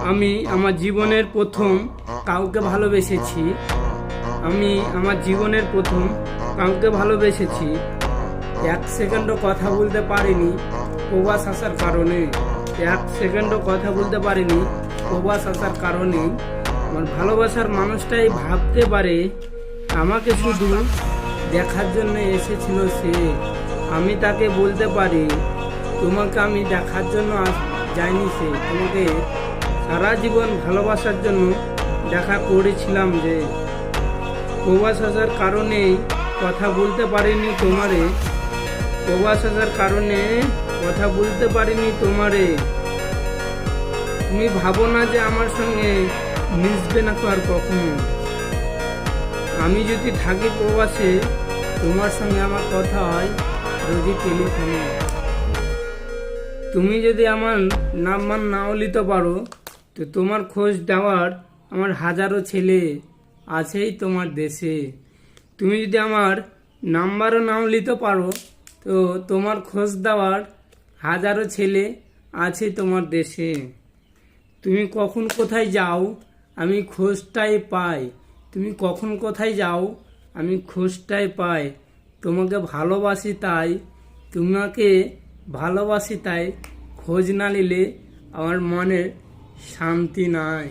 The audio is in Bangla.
আমি আমার জীবনের প্রথম কাউকে ভালোবেসেছি। আমি আমার জীবনের প্রথম কাউকে ভালোবেসেছি। 1 সেকেন্ডও কথা বলতে পারিনি প্রবাস আসার কারণে। 1 সেকেন্ডও কথা বলতে পারিনি প্রবাস আসার কারণে। আমার ভালোবাসার মানুষটাই ভাবতে পারে আমাকে শুধু দেখার জন্য এসেছিল সে। আমি তাকে বলতে পারি তোমাকে আমি দেখার জন্য যাইনি, সে তোমাকে সারা জীবন ভালোবাসার জন্য দেখা করেছিলাম। যে প্রবাস আসার কারণে কথা বলতে পারিনি তোমারে, প্রবাস আসার কারণে কথা বলতে পারিনি তোমারে। তুমি ভাবো না যে আমার সঙ্গে মিশবে না তো আর কখনো। আমি যদি থাকি প্রবাসে, তোমার সঙ্গে আমার কথা হয় রোজই টেলিফোনে। তুমি যদি আমার নাম্বার নাও নিতে পারো, তো তোমার খোঁজ দেওয়ার আমার হাজারো ছেলে আছেই তোমার দেশে। তুমি যদি আমার নাম্বারও নাও নিতে পারো, তো তোমার খোঁজ দেওয়ার হাজারো ছেলে আছে তোমার দেশে। তুমি কখন কোথায় যাও আমি খোঁজটাই পাই, তুমি কখন কোথায় যাও আমি খোঁজটাই পাই। তোমাকে ভালোবাসি তাই, তোমাকে ভালোবাসি তাই, খোঁজ না নিলে আমার মনে শান্তি নাই।